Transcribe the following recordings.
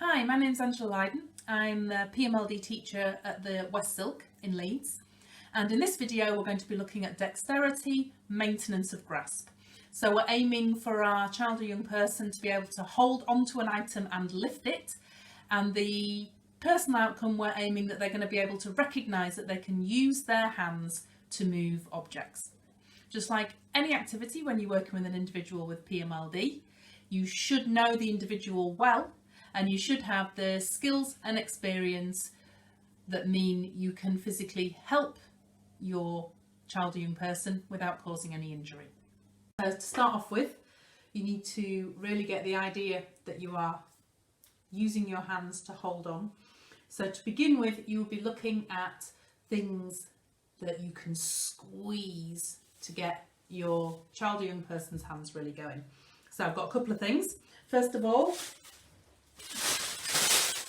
Hi, my name's Angela Lydon. I'm the PMLD teacher at the West Silk in Leeds, and in this video we're going to be looking at dexterity, maintenance of grasp. So we're aiming for our child or young person to be able to hold onto an item and lift it, and the personal outcome we're aiming that they're going to be able to recognise that they can use their hands to move objects. Just like any activity, when you're working with an individual with PMLD, you should know the individual well, and you should have the skills and experience that mean you can physically help your child or young person without causing any injury. So to start off with, you need to really get the idea that you are using your hands to hold on. So to begin with, you will be looking at things that you can squeeze to get your child or young person's hands really going. So I've got a couple of things. First of all,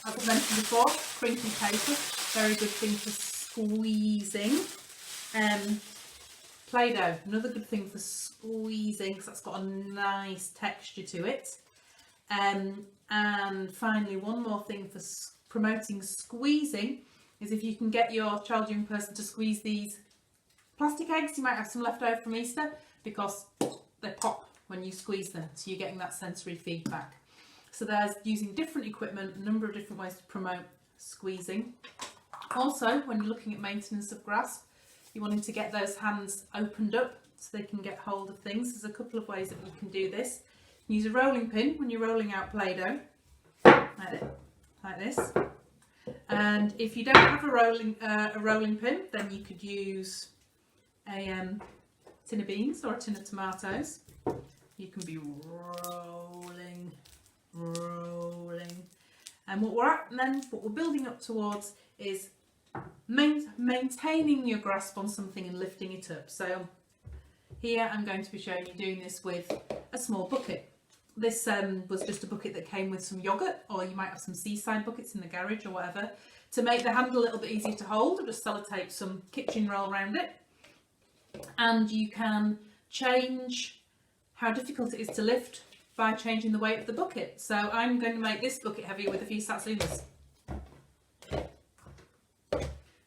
as I mentioned before, crinkly paper, very good thing for squeezing. Play-Doh, another good thing for squeezing because that's got a nice texture to it. And finally, one more thing for promoting squeezing is if you can get your child or young person to squeeze these plastic eggs. You might have some left over from Easter because they pop when you squeeze them, so you're getting that sensory feedback. So there's using different equipment, a number of different ways to promote squeezing. Also, when you're looking at maintenance of grasp, you're wanting to get those hands opened up so they can get hold of things. There's a couple of ways that you can do this. You use a rolling pin when you're rolling out Play-Doh, like this. And if you don't have a rolling pin, then you could use a tin of beans or a tin of tomatoes. You can be rolling, and what we're building up towards is maintaining your grasp on something and lifting it up. So here I'm going to be showing you doing this with a small bucket. This was just a bucket that came with some yoghurt, or you might have some seaside buckets in the garage or whatever. To make the handle a little bit easier to hold, I'll just sellotape some kitchen roll around it, and you can change how difficult it is to lift by changing the weight of the bucket. So I'm going to make this bucket heavier with a few satsumas.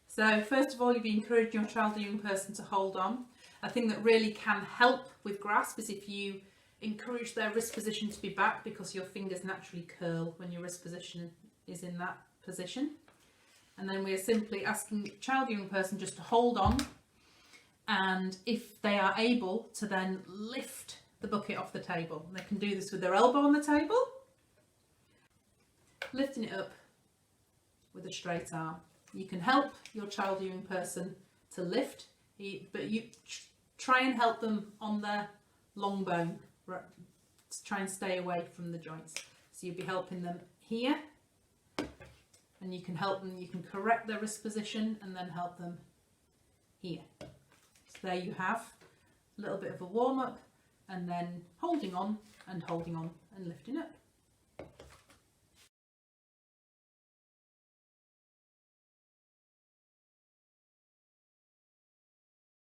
So first of all, you'll be encouraging your child or young person to hold on. A thing that really can help with grasp is if you encourage their wrist position to be back, because your fingers naturally curl when your wrist position is in that position. And then we're simply asking the child or young person just to hold on, and if they are able to then lift the bucket off the table. They can do this with their elbow on the table, lifting it up with a straight arm. You can help your child or young person to lift, but you try and help them on their long bone, to try and stay away from the joints. So you'll be helping them here, and you can help them, you can correct their wrist position and then help them here. So there you have a little bit of a warm-up, and then holding on and lifting up.